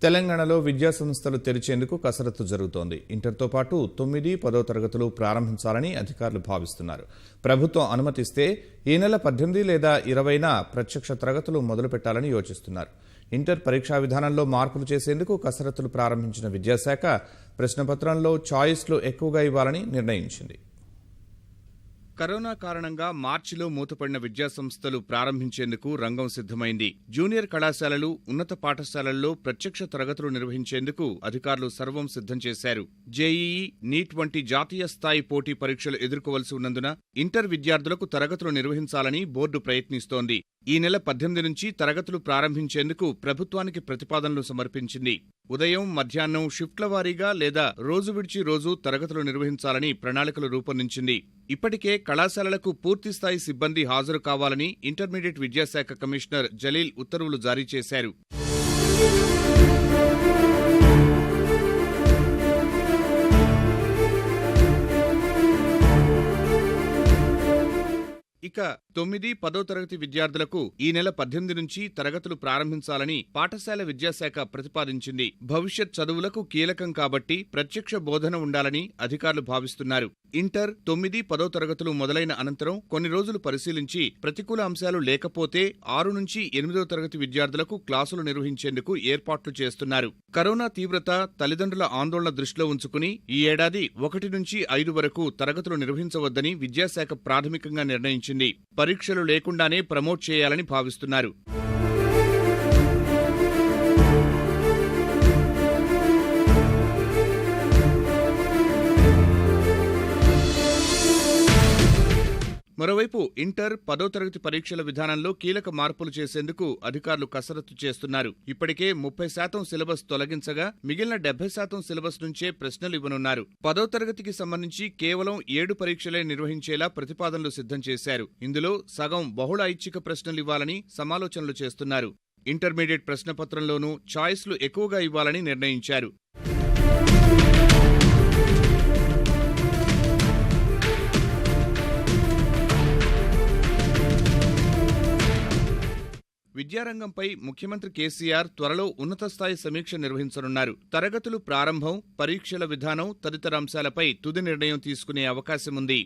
తెలంగాణలో విద్యా సంస్థలు తెరిచేందుకు కసరత్తు జరుగుతోంది. ఇంటర్తో పాటు 9, 10వ తరగతులు ప్రారంభించాలని అధికారులు భావిస్తున్నారు. ప్రభుత్వం అనుమతిస్తే ఈ నెల 18 లేదా 20న ప్రత్యక్ష తరగతులు మొదలుపెట్టాలని యోచిస్తున్నారు. ఇంటర్ పరీక్షా విధానంలో మార్పులు చేసేందుకు కసరత్తులు ప్రారంభించిన విద్యాశాఖ ప్రశ్నపత్రంలో చాయిస్లు ఎక్కువగా ఇవ్వాలని నిర్ణయించింది. కరోనా కారణంగా మార్చిలో మూతపడిన విద్యాసంస్థలు ప్రారంభించేందుకు రంగం సిద్ధమైంది. జూనియర్ కళాశాలలు, ఉన్నత పాఠశాలల్లో ప్రత్యక్ష తరగతులు నిర్వహించేందుకు అధికారులు సర్వం సిద్ధం చేశారు. జేఈఈ, నీట్ వంటి జాతీయ స్థాయి పోటీ పరీక్షలు ఎదుర్కోవలసి ఉన్నందున ఇంటర్ విద్యార్థులకు తరగతులు నిర్వహించాలని బోర్డు ప్రయత్నిస్తోంది. ఈ నెల 18 నుంచి తరగతులు ప్రారంభించేందుకు ప్రభుత్వానికి ప్రతిపాదనలు సమర్పించింది. ఉదయం, మధ్యాహ్నం షిఫ్ట్ల వారీగా లేదా రోజు విడిచి రోజు తరగతులు నిర్వహించాలని ప్రణాళికలు రూపొందించింది. ఇప్పటికే కళాశాలలకు పూర్తిస్థాయి సిబ్బంది హాజరు కావాలని ఇంటర్మీడియట్ విద్యాశాఖ కమిషనర్ జలీల్ ఉత్తర్వులు జారీ చేశారు. ఇక 9, 10వ తరగతి విద్యార్థులకు ఈ నెల 18 నుంచి తరగతులు ప్రారంభించాలని పాఠశాల విద్యాశాఖ ప్రతిపాదించింది. భవిష్యత్ చదువులకు కీలకం కాబట్టి ప్రత్యక్ష బోధన ఉండాలని అధికారులు భావిస్తున్నారు. ఇంటర్ 9, 10వ తరగతులు మొదలైన అనంతరం కొన్ని రోజులు పరిశీలించి ప్రతికూల అంశాలు లేకపోతే 6 నుంచి 8వ తరగతి విద్యార్థులకు క్లాసులు నిర్వహించేందుకు ఏర్పాట్లు చేస్తున్నారు. కరోనా తీవ్రత, తల్లిదండ్రుల ఆందోళన దృష్టిలో ఉంచుకుని ఈ ఏడాది 1 నుంచి 5 వరకు తరగతులు నిర్వహించవద్దని విద్యాశాఖ ప్రాథమికంగా నిర్ణయించింది. పరీక్షలు లేకుండానే ప్రమోట్ చేయాలని భావిస్తున్నారు. మరోవైపు ఇంటర్ 10వ తరగతి పరీక్షల విధానంలో కీలక మార్పులు చేసేందుకు అధికారులు కసరత్తు చేస్తున్నారు. ఇప్పటికే 30% సిలబస్ తొలగించగా మిగిలిన 70% సిలబస్ నుంచే ప్రశ్నలు ఇవ్వనున్నారు. 10వ తరగతికి సంబంధించి కేవలం 7 పరీక్షలే నిర్వహించేలా ప్రతిపాదనలు సిద్ధం చేశారు. ఇందులో సగం బహుళ ఐచ్ఛిక ప్రశ్నలు ఇవ్వాలని సమాలోచనలు చేస్తున్నారు. ఇంటర్మీడియట్ ప్రశ్నపత్రంలోనూ చాయిస్లు ఎక్కువగా ఇవ్వాలని నిర్ణయించారు. విద్యారంగంపై ముఖ్యమంత్రి కేసీఆర్ త్వరలో ఉన్నత స్థాయి సమీక్ష నిర్వహించనున్నారు. తరగతులు ప్రారంభం, పరీక్షల విధానం తదితర అంశాలపై తుది నిర్ణయం తీసుకునే అవకాశముంది.